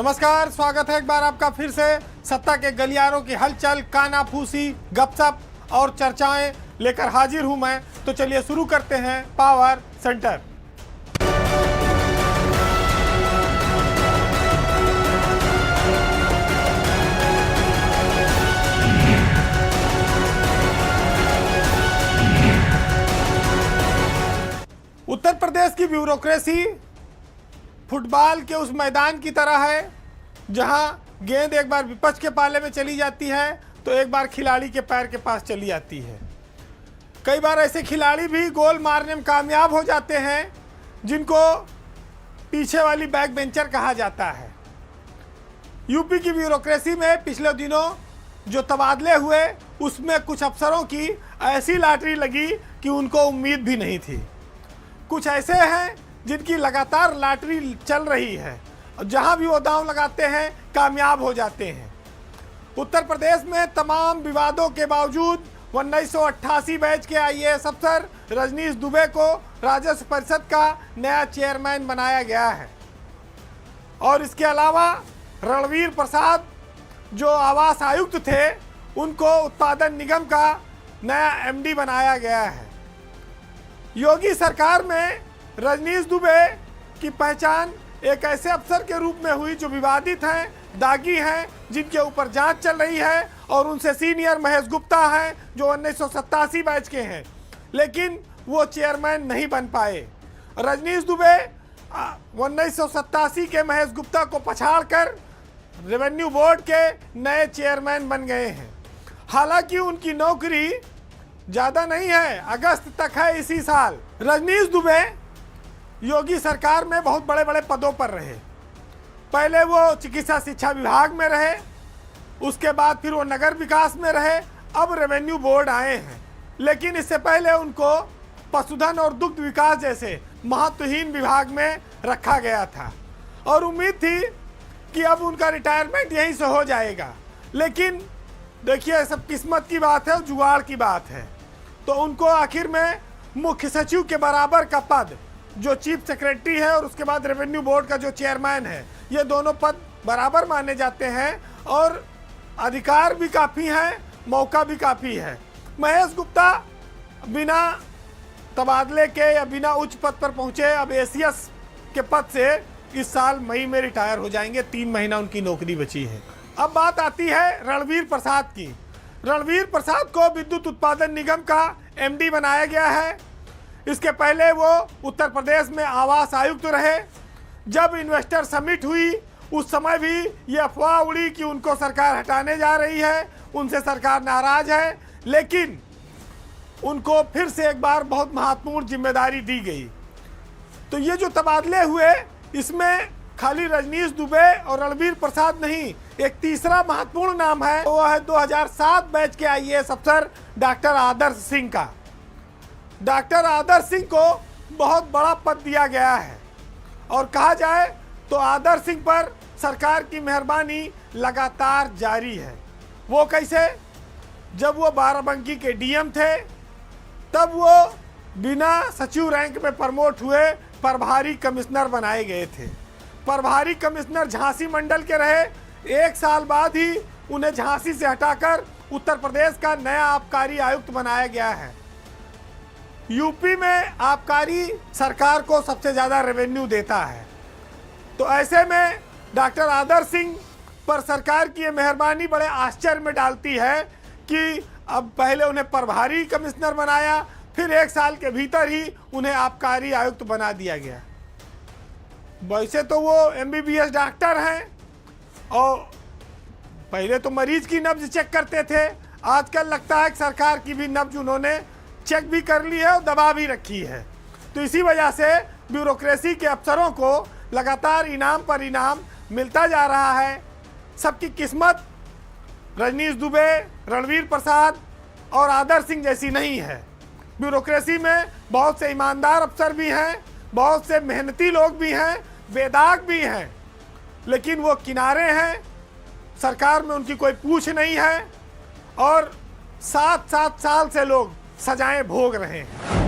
नमस्कार, स्वागत है एक बार आपका फिर से सत्ता के गलियारों की हलचल, कानाफूसी, गपशप और चर्चाएं लेकर हाजिर हूं मैं। तो चलिए शुरू करते हैं पावर सेंटर। उत्तर प्रदेश की ब्यूरोक्रेसी फुटबॉल के उस मैदान की तरह है जहां गेंद एक बार विपक्ष के पाले में चली जाती है तो एक बार खिलाड़ी के पैर के पास चली जाती है। कई बार ऐसे खिलाड़ी भी गोल मारने में कामयाब हो जाते हैं जिनको पीछे वाली बैक बेंचर कहा जाता है। यूपी की ब्यूरोक्रेसी में पिछले दिनों जो तबादले हुए उसमें कुछ अफसरों की ऐसी लॉटरी लगी कि उनको उम्मीद भी नहीं थी। कुछ ऐसे हैं जिनकी लगातार लॉटरी चल रही है और जहां भी वो दांव लगाते हैं कामयाब हो जाते हैं। उत्तर प्रदेश में तमाम विवादों के बावजूद 1988 बैच के आईएएस अफसर रजनीश दुबे को राजस्व परिषद का नया चेयरमैन बनाया गया है। और इसके अलावा रणवीर प्रसाद जो आवास आयुक्त थे उनको उत्पादन निगम का नया एमडी बनाया गया है। योगी सरकार में रजनीश दुबे की पहचान एक ऐसे अफसर के रूप में हुई जो विवादित हैं, दागी हैं, जिनके ऊपर जांच चल रही है और उनसे सीनियर महेश गुप्ता हैं जो 1987 बैच के हैं, लेकिन वो चेयरमैन नहीं बन पाए। रजनीश दुबे 1987 के महेश गुप्ता को पछाड़कर रेवेन्यू बोर्ड के नए चेयरमैन बन गए हैं। हालांकि उनकी नौकरी ज़्यादा नहीं है, अगस्त तक है इसी साल। रजनीश दुबे योगी सरकार में बहुत बड़े बड़े पदों पर रहे। पहले वो चिकित्सा शिक्षा विभाग में रहे, उसके बाद फिर वो नगर विकास में रहे, अब रेवेन्यू बोर्ड आए हैं। लेकिन इससे पहले उनको पशुधन और दुग्ध विकास जैसे महत्वहीन विभाग में रखा गया था और उम्मीद थी कि अब उनका रिटायरमेंट यहीं से हो जाएगा। लेकिन देखिए, सब किस्मत की बात है, जुगाड़ की बात है। तो उनको आखिर में मुख्य सचिव के बराबर का पद, जो चीफ सेक्रेटरी है और उसके बाद रेवेन्यू बोर्ड का जो चेयरमैन है, ये दोनों पद बराबर माने जाते हैं और अधिकार भी काफ़ी हैं, मौका भी काफ़ी है। महेश गुप्ता बिना तबादले के या बिना उच्च पद पर पहुंचे अब एसीएस के पद से इस साल मई में रिटायर हो जाएंगे। 3 महीना उनकी नौकरी बची है। अब बात आती है रणवीर प्रसाद की। रणवीर प्रसाद को विद्युत उत्पादन निगम का एमडी बनाया गया है। इसके पहले वो उत्तर प्रदेश में आवास आयुक्त रहे। जब इन्वेस्टर समिट हुई उस समय भी ये अफवाह उड़ी कि उनको सरकार हटाने जा रही है, उनसे सरकार नाराज है, लेकिन उनको फिर से एक बार बहुत महत्वपूर्ण जिम्मेदारी दी गई। तो ये जो तबादले हुए इसमें खाली रजनीश दुबे और रणवीर प्रसाद नहीं, एक तीसरा महत्वपूर्ण नाम है, वो है 2007 बैच के आईएएस अफसर डॉक्टर आदर्श सिंह का। डॉक्टर आदर्श सिंह को बहुत बड़ा पद दिया गया है और कहा जाए तो आदर्श सिंह पर सरकार की मेहरबानी लगातार जारी है। वो कैसे? जब वो बाराबंकी के डीएम थे तब वो बिना सचिव रैंक में प्रमोट हुए प्रभारी कमिश्नर बनाए गए थे। प्रभारी कमिश्नर झांसी मंडल के रहे। 1 साल बाद ही उन्हें झांसी से हटाकर उत्तर प्रदेश का नया आबकारी आयुक्त बनाया गया है। यूपी में आबकारी सरकार को सबसे ज़्यादा रेवेन्यू देता है। तो ऐसे में डॉक्टर आदर्श सिंह पर सरकार की ये मेहरबानी बड़े आश्चर्य में डालती है कि अब पहले उन्हें प्रभारी कमिश्नर बनाया, फिर 1 साल के भीतर ही उन्हें आबकारी आयुक्त बना दिया गया। वैसे तो वो एमबीबीएस डॉक्टर हैं और पहले तो मरीज की नब्ज चेक करते थे, आजकल लगता है कि सरकार की भी नब्ज उन्होंने चेक भी कर ली है और दबा भी रखी है। तो इसी वजह से ब्यूरोक्रेसी के अफसरों को लगातार इनाम पर इनाम मिलता जा रहा है। सबकी किस्मत रजनीश दुबे, रणवीर प्रसाद और आदर्श सिंह जैसी नहीं है। ब्यूरोक्रेसी में बहुत से ईमानदार अफसर भी हैं, बहुत से मेहनती लोग भी हैं, बेदाग भी हैं, लेकिन वो किनारे हैं। सरकार में उनकी कोई पूछ नहीं है और 7-7 साल से लोग सजाएं भोग रहे हैं।